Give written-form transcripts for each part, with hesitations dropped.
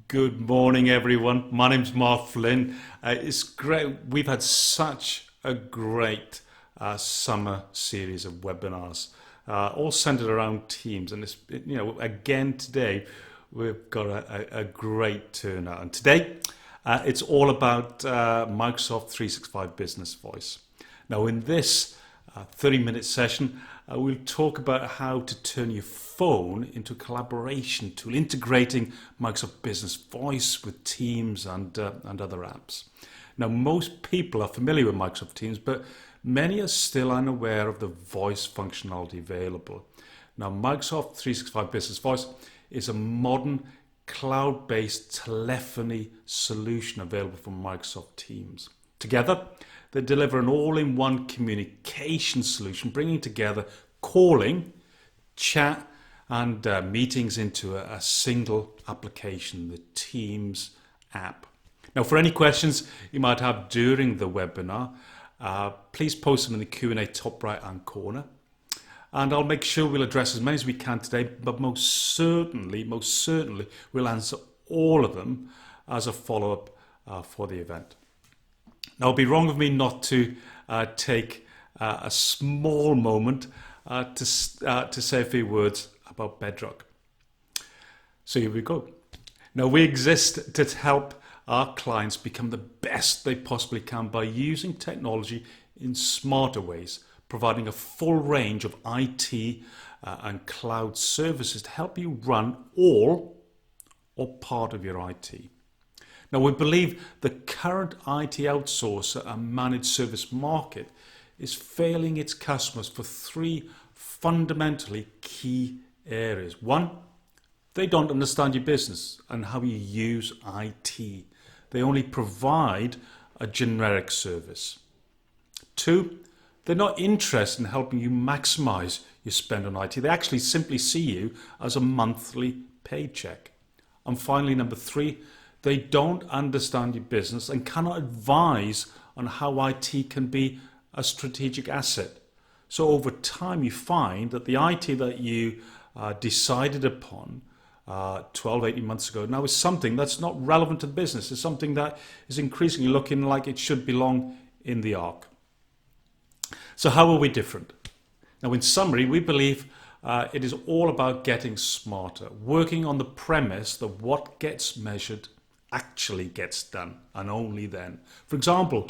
Good morning, everyone. My name's Mark Flynn. It's great. We've had such a great summer series of webinars, all centered around Teams. And again today, we've got a great turnout. And today, it's all about Microsoft 365 Business Voice. Now, in this 30-minute session, we'll talk about how to turn your phone into a collaboration tool, integrating Microsoft Business Voice with Teams and other apps. Now, most people are familiar with Microsoft Teams, but many are still unaware of the voice functionality available. Now, Microsoft 365 Business Voice is a modern cloud-based telephony solution available from Microsoft Teams. Together, they deliver an all-in-one communication solution, bringing together calling, chat, and meetings into a single application, the Teams app. Now, for any questions you might have during the webinar, please post them in the Q&A top right-hand corner. And I'll make sure we'll address as many as we can today, but most certainly, we'll answer all of them as a follow-up for the event. Now, it'd be wrong of me not to take a small moment to say a few words about Bedrock. So here we go. Now, we exist to help our clients become the best they possibly can by using technology in smarter ways, providing a full range of IT and cloud services to help you run all or part of your IT. Now, we believe the current IT outsourcer and managed service market is failing its customers for three fundamentally key areas. One, they don't understand your business and how you use IT. They only provide a generic service. Two, they're not interested in helping you maximize your spend on IT. They actually simply see you as a monthly paycheck. And finally, number three, they don't understand your business and cannot advise on how IT can be a strategic asset. So over time, you find that the IT that you decided upon 12, 18 months ago now is something that's not relevant to the business. It's something that is increasingly looking like it should belong in the ark. So how are we different? Now, in summary, we believe it is all about getting smarter, working on the premise that what gets measured actually gets done, and only then. For example,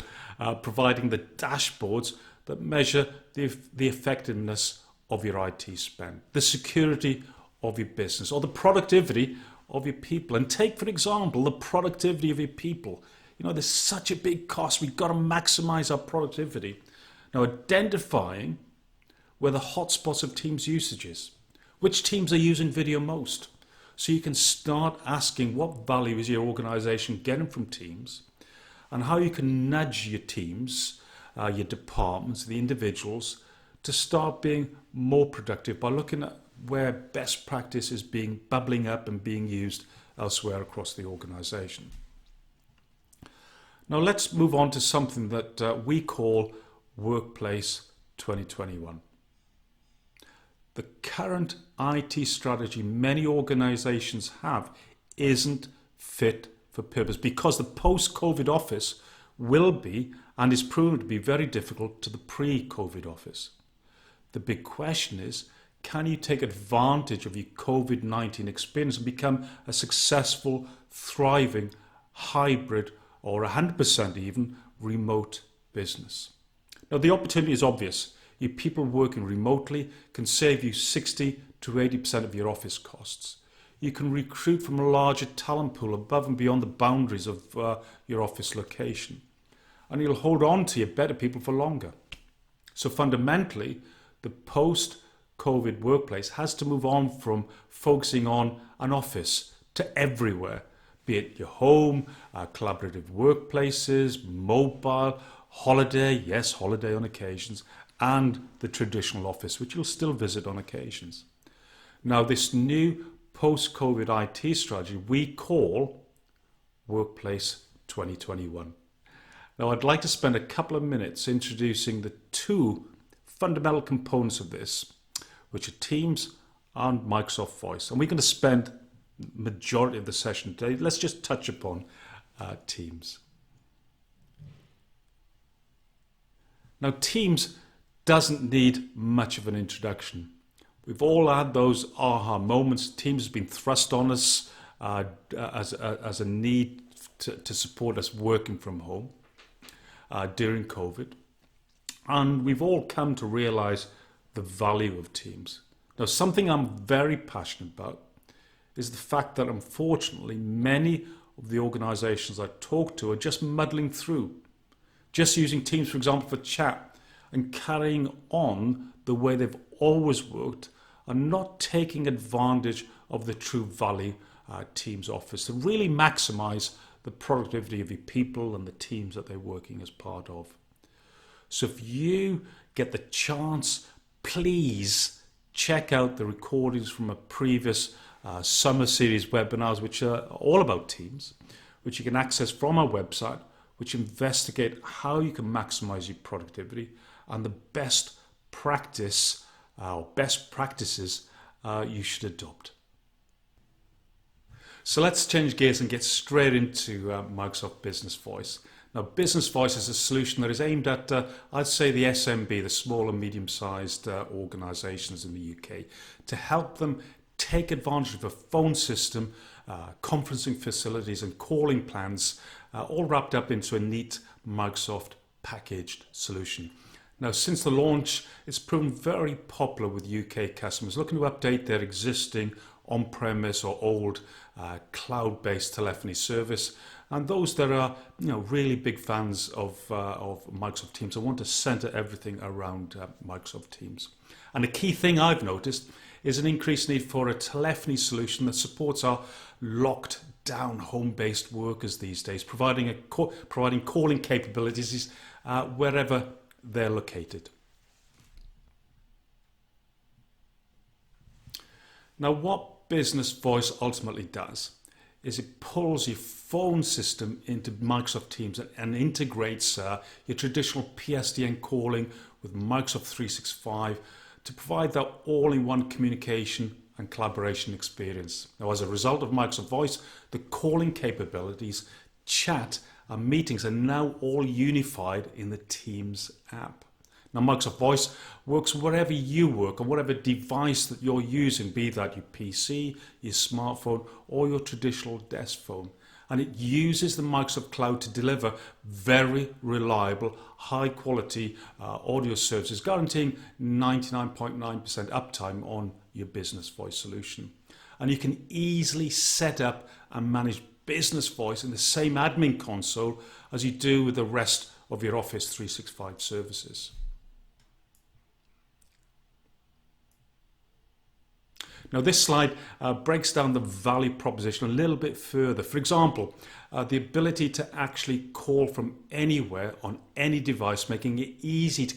providing the dashboards that measure the effectiveness of your IT spend, the security of your business, or the productivity of your people. And take, for example, the productivity of your people. You know, there's such a big cost. We've got to maximize our productivity. Now, identifying where the hotspots of Teams usage is, which teams are using video most, so you can start asking what value is your organization getting from Teams, and how you can nudge your teams, your departments, the individuals, to start being more productive by looking at where best practice is being bubbling up and being used elsewhere across the organization. Now, let's move on to something that we call Workplace 2021. The current IT strategy many organizations have isn't fit for purpose, because the post-COVID office will be and is proven to be very difficult to the pre-COVID office. The big question is, can you take advantage of your COVID-19 experience and become a successful, thriving, hybrid, or 100% even remote business? Now, the opportunity is obvious. Your people working remotely can save you 60 to 80% of your office costs. You can recruit from a larger talent pool above and beyond the boundaries of your office location. And you'll hold on to your better people for longer. So fundamentally, the post-COVID workplace has to move on from focusing on an office to everywhere, be it your home, collaborative workplaces, mobile, holiday, yes, holiday on occasions, and the traditional office, which you'll still visit on occasions. Now, this new post-COVID IT strategy we call Workplace 2021. Now, I'd like to spend a couple of minutes introducing the two fundamental components of this, which are Teams and Microsoft Voice. And we're going to spend majority of the session today, let's just touch upon Teams. Now, Teams doesn't need much of an introduction. We've all had those aha moments. Teams has been thrust on us as a need to support us working from home during COVID. And we've all come to realize the value of Teams. Now, something I'm very passionate about is the fact that unfortunately many of the organizations I talk to are just muddling through, just using Teams, for example, for chat and carrying on the way they've always worked and not taking advantage of the true value Teams offers to really maximize the productivity of your people and the teams that they're working as part of. So if you get the chance, please check out the recordings from a previous summer series webinars, which are all about Teams, which you can access from our website, which investigate how you can maximize your productivity and the best practice or best practices you should adopt. So let's change gears and get straight into Microsoft Business Voice. Now, Business Voice is a solution that is aimed at, I'd say, the SMB, the small and medium-sized organisations in the UK, to help them take advantage of a phone system, conferencing facilities and calling plans, all wrapped up into a neat Microsoft packaged solution. Now, since the launch, it's proven very popular with UK customers looking to update their existing on-premise or old cloud-based telephony service, and those that are really big fans of Microsoft Teams and want to center everything around Microsoft Teams. And a key thing I've noticed is an increased need for a telephony solution that supports our locked down home-based workers these days, providing calling capabilities wherever they're located. Now, what Business Voice ultimately does is it pulls your phone system into Microsoft Teams and integrates your traditional PSTN calling with Microsoft 365 to provide that all-in-one communication and collaboration experience. Now, as a result of Microsoft Voice, the calling capabilities, chat and meetings are now all unified in the Teams app. Now, Microsoft Voice works wherever you work, on whatever device that you're using, be that your PC, your smartphone, or your traditional desk phone. And it uses the Microsoft Cloud to deliver very reliable, high-quality audio services, guaranteeing 99.9% uptime on your Business Voice solution. And you can easily set up and manage Business Voice in the same admin console as you do with the rest of your Office 365 services. Now, this slide breaks down the value proposition a little bit further. For example, the ability to actually call from anywhere on any device, making it easy to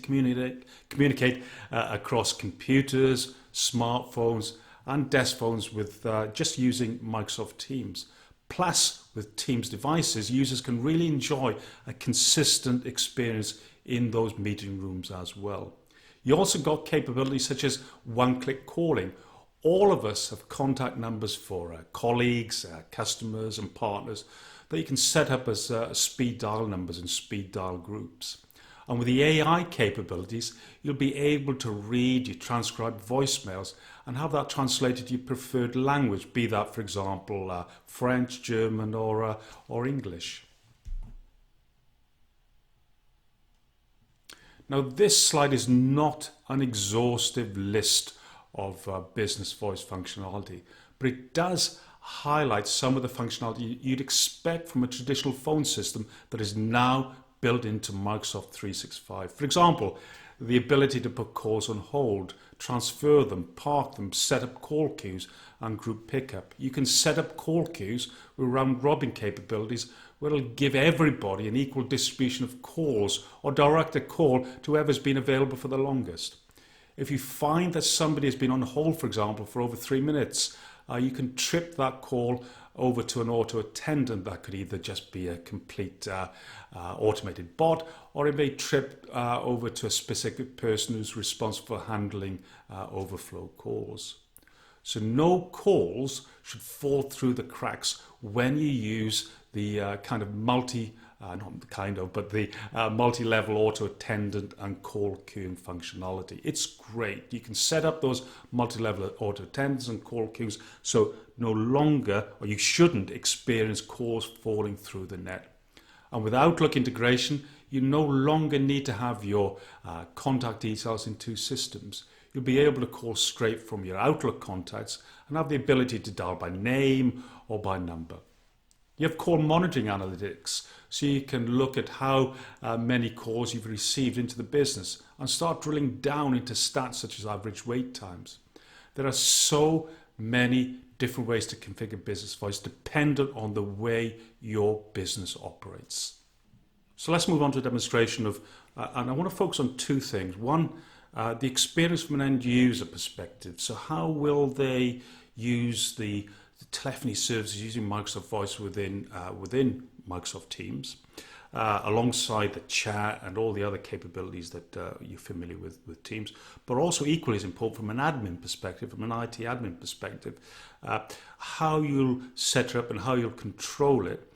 communicate across computers, smartphones and desk phones with just using Microsoft Teams. Plus, with Teams devices, users can really enjoy a consistent experience in those meeting rooms as well. You also got capabilities such as one-click calling. All of us have contact numbers for colleagues, customers and partners that you can set up as speed dial numbers and speed dial groups. And with the AI capabilities, you'll be able to read your transcribed voicemails and have that translated to your preferred language, be that, for example, French, German or English. Now, this slide is not an exhaustive list of Business Voice functionality, but it does highlight some of the functionality you'd expect from a traditional phone system that is now built into Microsoft 365. For example, the ability to put calls on hold, transfer them, park them, set up call queues and group pickup. You can set up call queues with round robin capabilities where it'll give everybody an equal distribution of calls or direct a call to whoever's been available for the longest. If you find that somebody has been on hold, for example, for over 3 minutes, you can trip that call over to an auto attendant. That could either just be a complete automated bot, or it may trip over to a specific person who's responsible for handling overflow calls. So no calls should fall through the cracks when you use the kind of multi-level auto attendant and call queuing functionality. It's great. You can set up those multi-level auto attendants and call queues so no longer, or you shouldn't experience calls falling through the net. And with Outlook integration, you no longer need to have your contact details in two systems. You'll be able to call straight from your Outlook contacts and have the ability to dial by name or by number. You have call monitoring analytics, so you can look at how many calls you've received into the business and start drilling down into stats such as average wait times. There are so many different ways to configure business voice dependent on the way your business operates. So let's move on to a demonstration of, and I want to focus on two things. One, the experience from an end user perspective. So how will they use the telephony services using Microsoft Voice within Microsoft Teams, alongside the chat and all the other capabilities that you're familiar with Teams, but also equally as important from an admin perspective, from an IT admin perspective, how you'll set it up and how you'll control it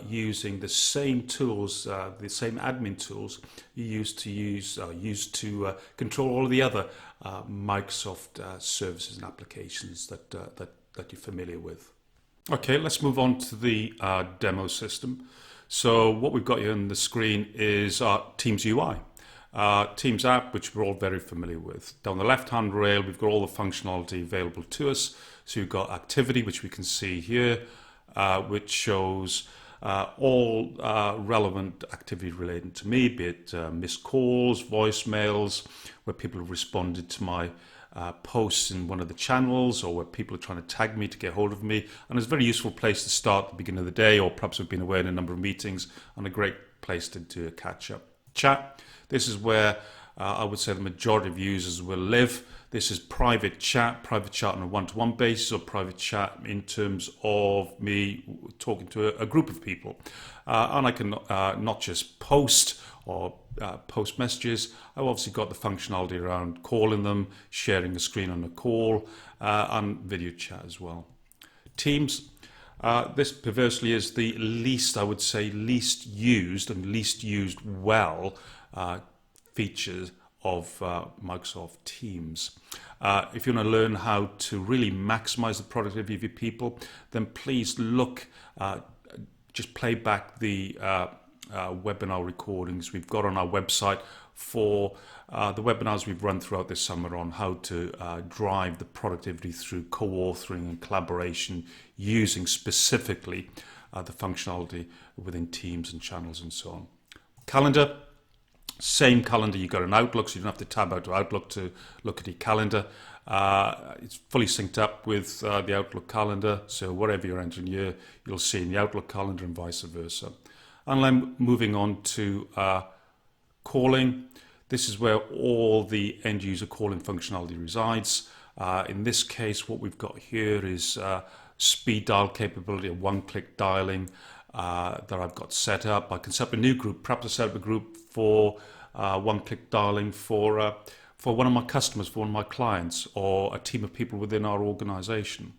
using the same tools, the same admin tools you used to control all of the other Microsoft services and applications that you're familiar with. Okay, let's move on to the demo system. So what we've got here on the screen is our Teams UI. Teams app, which we're all very familiar with. Down the left-hand rail, we've got all the functionality available to us. So you've got activity, which we can see here, which shows all relevant activity relating to me, be it missed calls, voicemails, where people have responded to my posts in one of the channels, or where people are trying to tag me to get hold of me. And it's a very useful place to start at the beginning of the day, or perhaps we've been away in a number of meetings, and a great place to do a catch up. Chat, this is where I would say the majority of users will live. This is private chat on a one-to-one basis, or private chat in terms of me talking to a group of people. And I can not just post or post messages. I've obviously got the functionality around calling them, sharing a screen on a call, and video chat as well. Teams, this perversely is the least, I would say, least used and least used well features of Microsoft Teams. If you want to learn how to really maximize the productivity of your people, then please look, just play back the webinar recordings we've got on our website for the webinars we've run throughout this summer on how to drive the productivity through co-authoring and collaboration using specifically the functionality within Teams and channels and so on. Calendar, same calendar you got in Outlook, so you don't have to tab out to Outlook to look at your calendar. It's fully synced up with the Outlook calendar, so whatever you're entering here, you'll see in the Outlook calendar and vice versa. And then moving on to calling. This is where all the end user calling functionality resides. In this case, what we've got here is speed dial capability, of one-click dialing that I've got set up. I can set up a new group, perhaps I set up a group for one-click dialing for one of my customers, for one of my clients, or a team of people within our organization.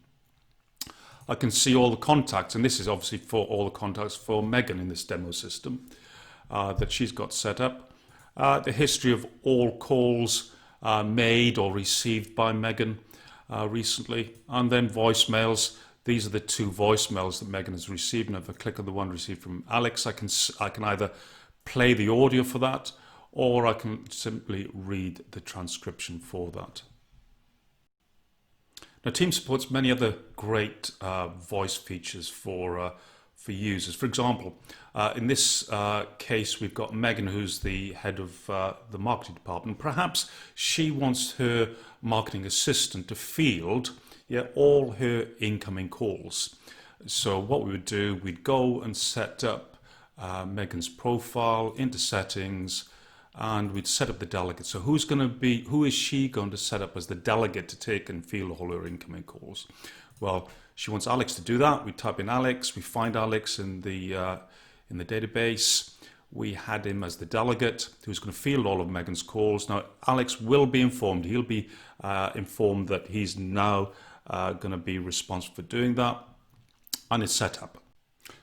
I can see all the contacts, and this is obviously for all the contacts for Megan in this demo system that she's got set up. The history of all calls made or received by Megan recently, and then voicemails. These are the two voicemails that Megan has received, and if I click on the one received from Alex, I can either play the audio for that, or I can simply read the transcription for that. Now, Teams supports many other great voice features for users. For example, in this case, we've got Megan, who's the head of the marketing department. Perhaps she wants her marketing assistant to field all her incoming calls. So what we would do, we'd go and set up Megan's profile into settings, and we'd set up the delegate. So who is she going to set up as the delegate to take and field all her incoming calls? Well, she wants Alex to do that. We type in Alex, we find Alex in the database. we had him as the delegate who's going to field all of Megan's calls. Now, Alex will be informed. He'll be informed that he's now going to be responsible for doing that, and it's set up.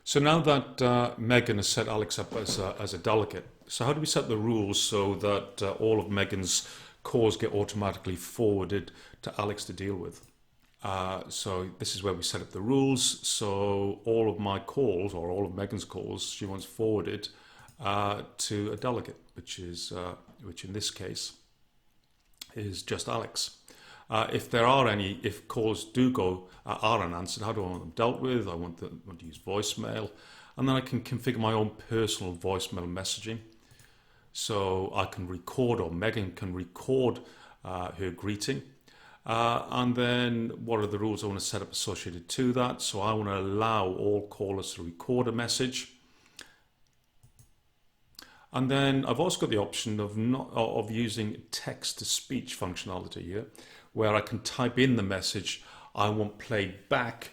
So now that Megan has set Alex up as a delegate, so how do we set the rules so that all of Megan's calls get automatically forwarded to Alex to deal with? So this is where we set up the rules. So all of my calls, or all of Megan's calls, she wants forwarded to a delegate, which in this case is just Alex. If calls do go are unanswered, how do I want them dealt with? I want to use voicemail, and then I can configure my own personal voicemail messaging. So I can record, or Megan can record her greeting, and then what are the rules I want to set up associated to that? So I want to allow all callers to record a message. And then I've also got the option of using text-to-speech functionality here, where I can type in the message I want played back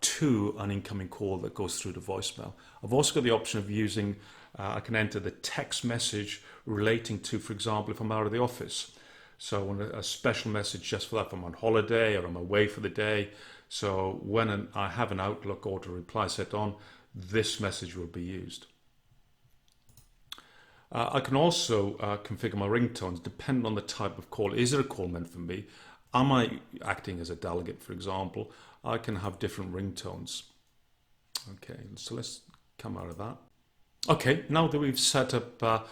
to an incoming call that goes through to voicemail. I've also got the option of using, I can enter the text message relating to, for example, if I'm out of the office. So I want a special message just for that, if I'm on holiday or I'm away for the day. So when I have an Outlook auto reply set on, this message will be used. I can also configure my ringtones depending on the type of call. Is it a call meant for me? Am I acting as a delegate, for example? I can have different ringtones. Okay, so let's come out of that. Okay, now that we've set up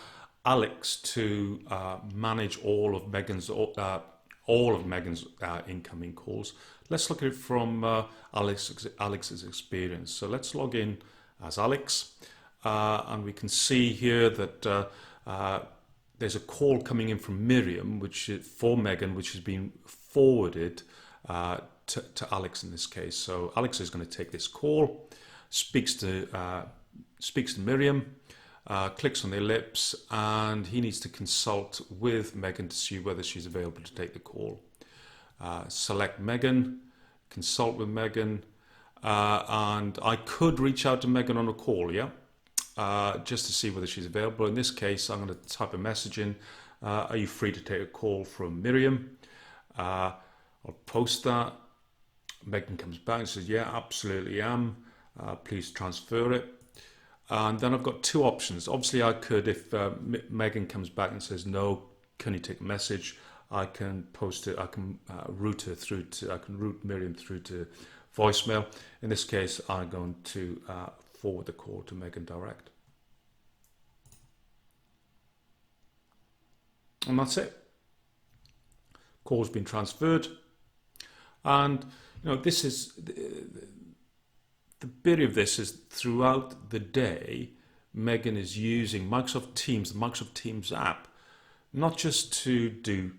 Alex to manage all of Megan's incoming calls, let's look at it from Alex's experience. So let's log in as Alex. And we can see here that there's a call coming in from Miriam, for Megan, which has been forwarded to Alex in this case. So Alex is going to take this call, speaks to Miriam, clicks on the ellipse, and he needs to consult with Megan to see whether she's available to take the call. Select Megan, consult with Megan, and I could reach out to Megan on a call, yeah? Just to see whether she's available. In this case, I'm going to type a message in. Are you free to take a call from Miriam? I'll post that. Megan comes back and says, yeah, absolutely am. Please transfer it. And then I've got two options. Obviously, I could, if Megan comes back and says, no, can you take a message? I can post it. I can route Miriam through to voicemail. In this case, I'm going to forward the call to Megan direct. And that's it. Call's been transferred. And this is the beauty of this is throughout the day, Megan is using Microsoft Teams, the Microsoft Teams app, not just to do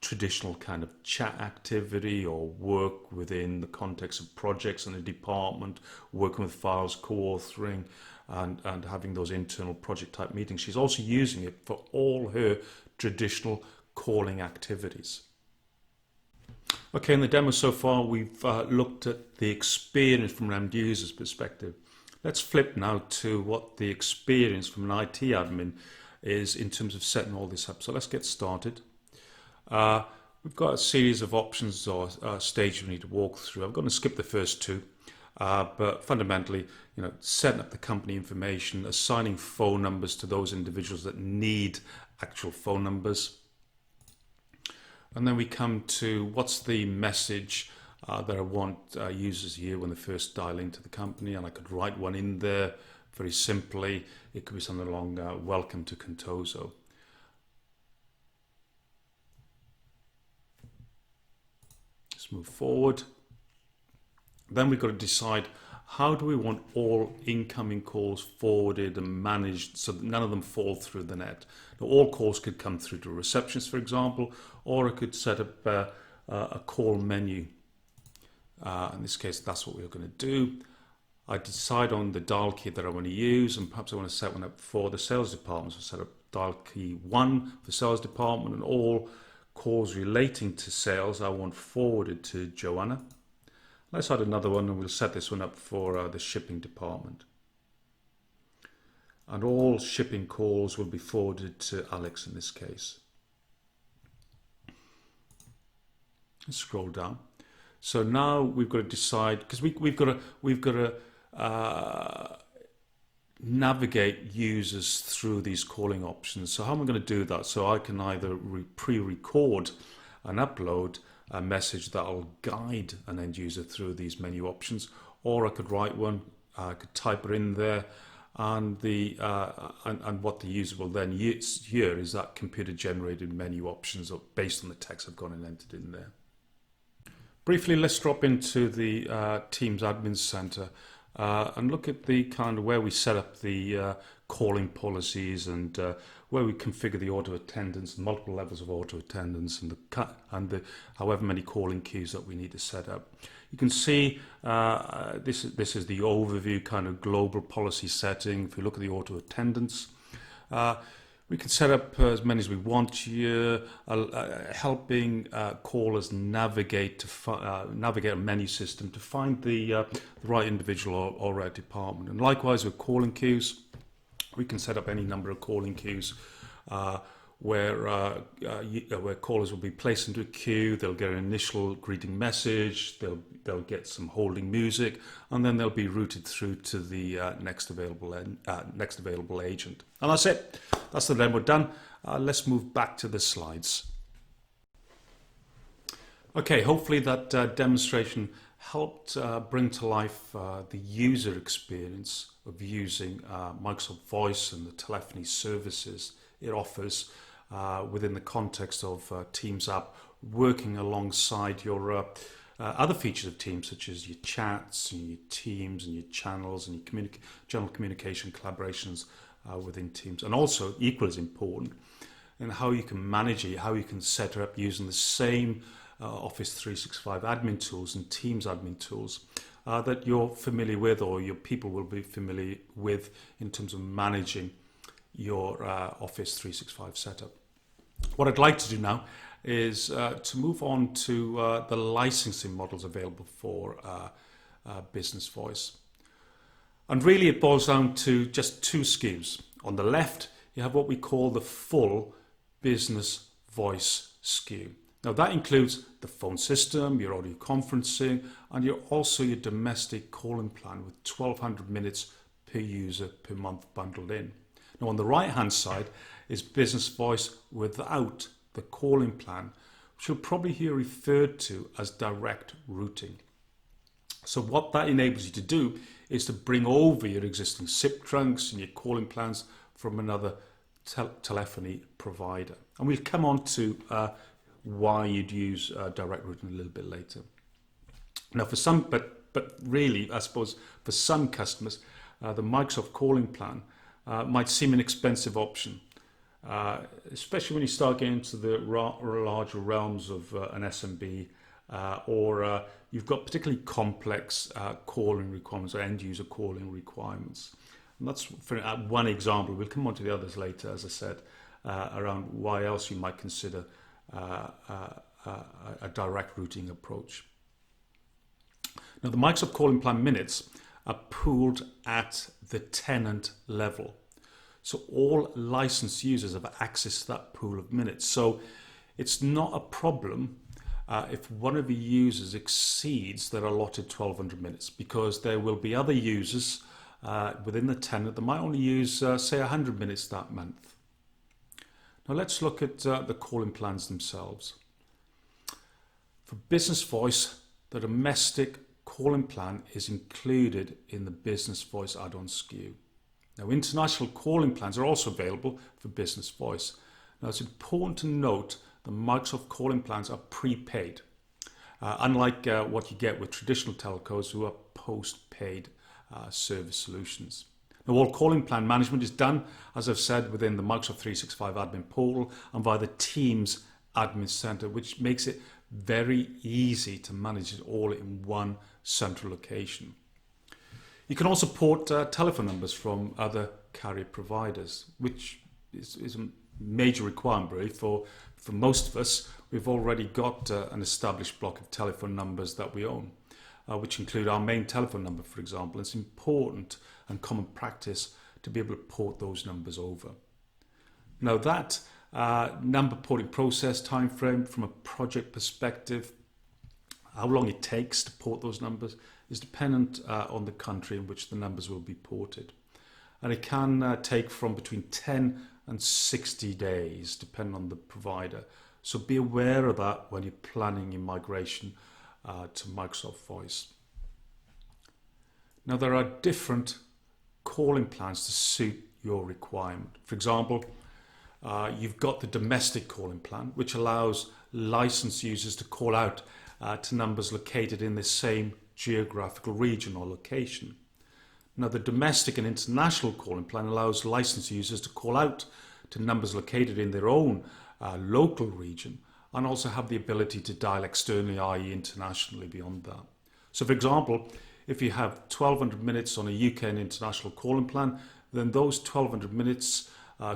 traditional kind of chat activity or work within the context of projects in a department, working with files, co-authoring, and having those internal project type meetings. She's also using it for all her traditional calling activities. Okay, in the demo so far, we've looked at the experience from an end user's perspective. Let's flip now to what the experience from an IT admin is in terms of setting all this up. So let's get started. We've got a series of options or stages we need to walk through. I'm going to skip the first two, but fundamentally, setting up the company information, assigning phone numbers to those individuals that need actual phone numbers. And then we come to what's the message that I want users hear when they first dial into the company, and I could write one in there very simply. It could be something along welcome to Contoso. Let's move forward. Then we've got to decide how do we want all incoming calls forwarded and managed so that none of them fall through the net. Now, all calls could come through to a receptionist, for example, or I could set up a call menu. In this case, that's what we're going to do. I decide on the dial key that I want to use, and perhaps I want to set one up for the sales department. So set up dial key 1 for sales department, and all calls relating to sales I want forwarded to Joanna. Let's add another one, and we'll set this one up for the shipping department. and all shipping calls will be forwarded to Alex in this case. Let's scroll down. So now we've got to decide, because we've got to navigate users through these calling options. So how am I going to do that? So I can either pre-record and upload a message that will guide an end user through these menu options, or I could write one, I could type it in there, and what the user will then hear is that computer generated menu options based on the text I've gone and entered in there. Briefly, let's drop into the Teams Admin Center and look at the kind of where we set up the calling policies and where we configure the auto attendance, multiple levels of auto attendance, and the however many calling queues that we need to set up. You can see this is the overview kind of global policy setting. If you look at the auto attendance, we can set up as many as we want here, helping callers navigate a menu system to find the right individual or right department. And likewise with calling queues, we can set up any number of calling queues where callers will be placed into a queue. They'll get an initial greeting message, they'll get some holding music, and then they'll be routed through to the next available agent. And that's it. That's the demo done. Let's move back to the slides. Okay, hopefully that demonstration helped bring to life the user experience of using Microsoft Voice and the telephony services it offers within the context of Teams app, working alongside your other features of Teams, such as your chats and your teams and your channels and your general communication collaborations within Teams. And also, equally as important, in how you can manage it, how you can set it up using the same Office 365 admin tools and Teams admin tools that you're familiar with, or your people will be familiar with, in terms of managing your Office 365 setup. What I'd like to do now is to move on to the licensing models available for Business Voice. And really it boils down to just two SKUs. On the left, you have what we call the full Business Voice SKU. Now that includes the phone system, your audio conferencing, and also your domestic calling plan with 1,200 minutes per user per month bundled in. Now on the right hand side is Business Voice without the calling plan, which you'll probably hear referred to as direct routing. So what that enables you to do is to bring over your existing SIP trunks and your calling plans from another telephony provider. And we'll come on to why you'd use direct routing a little bit later. Now for some, but really I suppose for some customers, the Microsoft calling plan might seem an expensive option, especially when you start getting into the larger realms of an SMB, or you've got particularly complex calling requirements or end user calling requirements. And that's for one example. We'll come on to the others later, as I said, around why else you might consider a direct routing approach. Now the Microsoft calling plan minutes are pooled at the tenant level. So all licensed users have access to that pool of minutes. So it's not a problem if one of the users exceeds their allotted 1,200 minutes, because there will be other users within the tenant that might only use, say, 100 minutes that month. Now let's look at the calling plans themselves. For Business Voice, the domestic calling plan is included in the Business Voice add-on SKU. Now international calling plans are also available for Business Voice. Now it's important to note the Microsoft calling plans are prepaid, unlike what you get with traditional telcos who are post-paid service solutions. Now all calling plan management is done, as I've said, within the Microsoft 365 admin portal and via the Teams admin center, which makes it very easy to manage it all in one central location. You can also port telephone numbers from other carrier providers, which is a major requirement really for most of us. We've already got an established block of telephone numbers that we own, which include our main telephone number, for example. It's important and common practice to be able to port those numbers over. Now that number porting process time frame from a project perspective, how long it takes to port those numbers, is dependent on the country in which the numbers will be ported. And it can take from between 10 and 60 days, depending on the provider. So be aware of that when you're planning your migration to Microsoft Voice. Now there are different calling plans to suit your requirement. For example, you've got the domestic calling plan, which allows licensed users to call out to numbers located in the same geographical region or location. Now the domestic and international calling plan allows licensed users to call out to numbers located in their own local region and also have the ability to dial externally, i.e. internationally beyond that. So for example, if you have 1200 minutes on a UK and international calling plan, then those 1200 minutes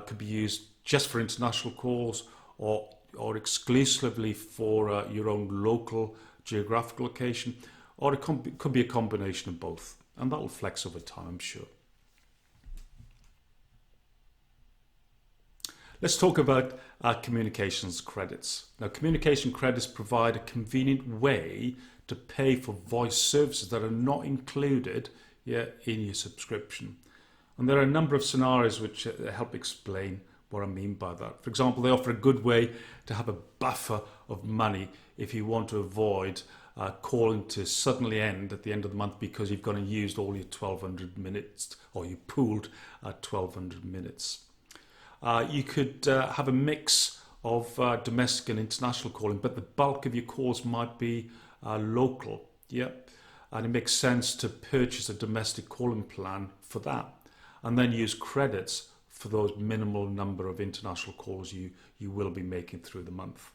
could be used just for international calls or exclusively for your own local geographical location, or it could be a combination of both. And that will flex over time, I'm sure. Let's talk about communications credits. Now, communication credits provide a convenient way to pay for voice services that are not included in your subscription. And there are a number of scenarios which help explain what I mean by that. For example, they offer a good way to have a buffer of money if you want to avoid calling to suddenly end at the end of the month because you've gone and used all your 1200 minutes, or you pooled 1200 minutes. You could have a mix of domestic and international calling, but the bulk of your calls might be local. And it makes sense to purchase a domestic calling plan for that and then use credits for those minimal number of international calls you will be making through the month.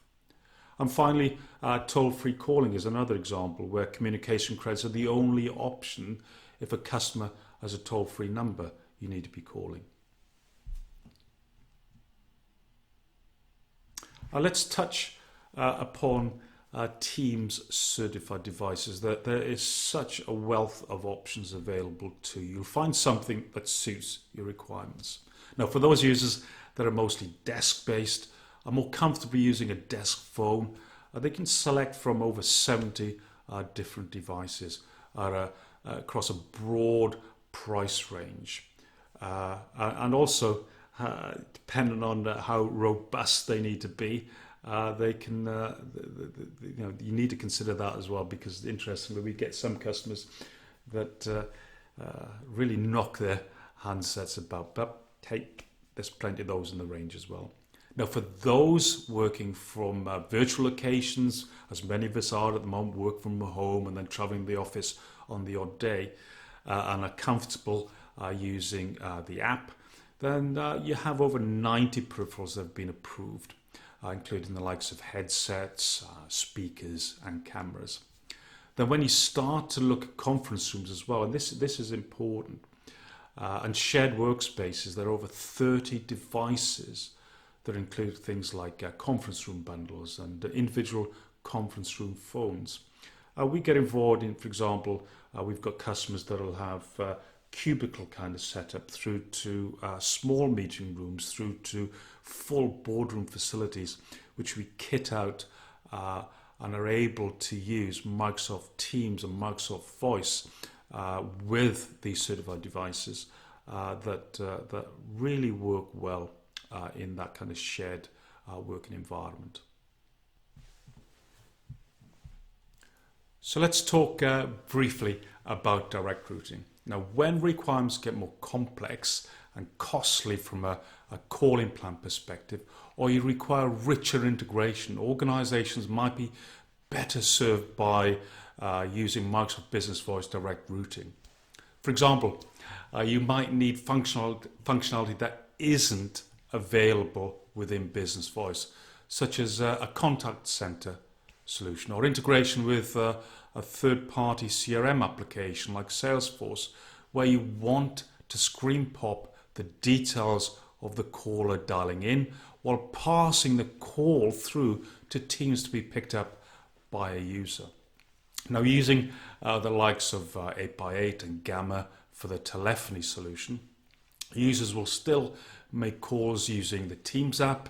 And finally, toll-free calling is another example where communication credits are the only option if a customer has a toll-free number you need to be calling. Let's touch upon Teams certified devices. There is such a wealth of options available to you. You'll find something that suits your requirements. Now, for those users that are mostly desk-based, are more comfortable using a desk phone, they can select from over 70 different devices across a broad price range. And also, depending on how robust they need to be, they can, you need to consider that as well, because interestingly, we get some customers that really knock their handsets about. But hey, there's plenty of those in the range as well. Now, for those working from virtual locations, as many of us are at the moment, work from home and then traveling to the office on the odd day, and are comfortable using the app, then you have over 90 peripherals that have been approved, including the likes of headsets, speakers and cameras. Then when you start to look at conference rooms as well, and this is important, and shared workspaces, there are over 30 devices that include things like conference room bundles and individual conference room phones. We get involved in, for example, we've got customers that will have cubicle kind of setup through to small meeting rooms, through to full boardroom facilities, which we kit out and are able to use Microsoft Teams and Microsoft Voice with these certified devices that really work well in that kind of shared working environment. So let's talk briefly about direct routing. Now, when requirements get more complex and costly from a calling plan perspective, or you require richer integration, organizations might be better served by using Microsoft Business Voice direct routing. For example, you might need functionality that isn't available within Business Voice, such as a contact center solution or integration with a third-party CRM application like Salesforce, where you want to screen pop the details of the caller dialing in while passing the call through to Teams to be picked up by a user. Now, using the likes of 8x8 and Gamma for the telephony solution, Users will still make calls using the Teams app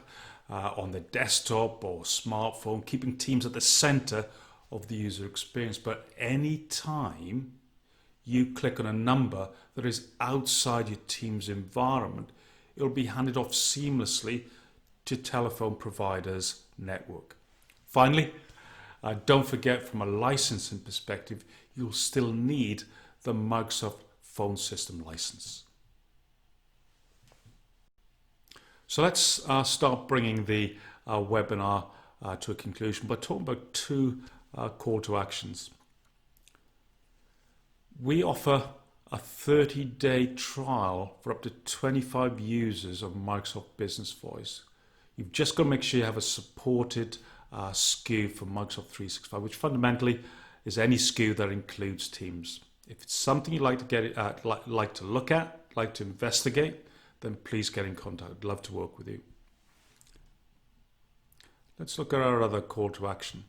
on their desktop or smartphone, keeping Teams at the center of the user experience. But any time you click on a number that is outside your Teams environment, it'll be handed off seamlessly to telephone provider's network. Finally, don't forget, from a licensing perspective, you'll still need the Microsoft Phone System license. So let's start bringing the webinar to a conclusion by talking about two call to actions. We offer a 30-day trial for up to 25 users of Microsoft Business Voice. You've just got to make sure you have a supported SKU for Microsoft 365, which fundamentally is any SKU that includes Teams. If it's something you'd like to like to look at, like to investigate, then please get in contact. I'd love to work with you. Let's look at our other call to action.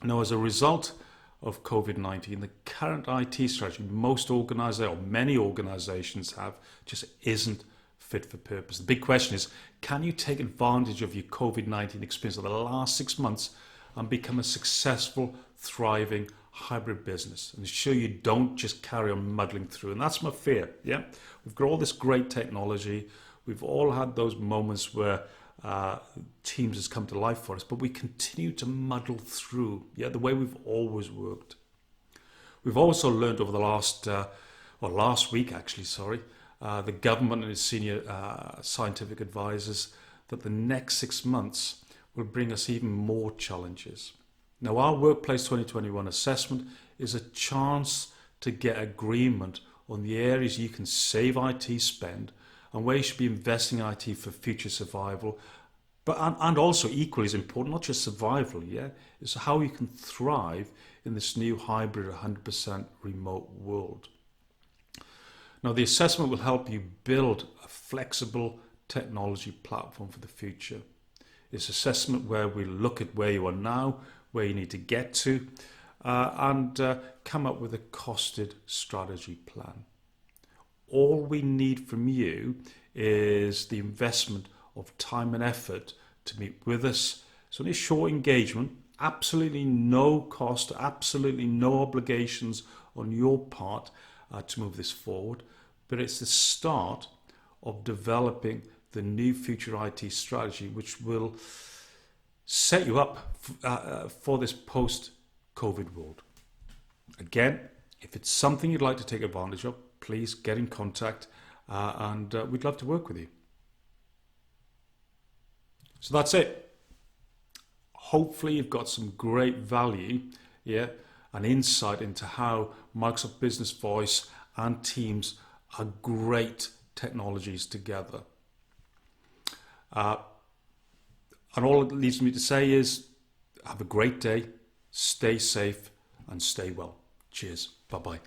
Now, as a result of COVID-19, the current IT strategy most organizations, or many organizations have, just isn't fit for purpose. The big question is, can you take advantage of your COVID-19 experience of the last 6 months and become a successful, thriving hybrid business and ensure you don't just carry on muddling through? And that's my fear. Yeah, we've got all this great technology. We've all had those moments where Teams has come to life for us, but we continue to muddle through, the way we've always worked. We've also learned over the last week, the government and its senior scientific advisors, that the next 6 months will bring us even more challenges. Now, our Workplace 2021 assessment is a chance to get agreement on the areas you can save IT spend and where you should be investing in IT for future survival, and also equally as important, not just survival, is how you can thrive in this new hybrid 100% remote world. Now, the assessment will help you build a flexible technology platform for the future. It's assessment where we look at where you are now, where you need to get to, and come up with a costed strategy plan. All we need from you is the investment of time and effort to meet with us. It's only a short engagement, absolutely no cost, absolutely no obligations on your part to move this forward. But it's the start of developing the new future IT strategy, which will set you up for this post-COVID world. Again, if it's something you'd like to take advantage of, please get in contact and we'd love to work with you. So that's it. Hopefully you've got some great value and insight into how Microsoft Business Voice and Teams are great technologies together. And all it leaves me to say is have a great day, stay safe and stay well. Cheers. Bye-bye.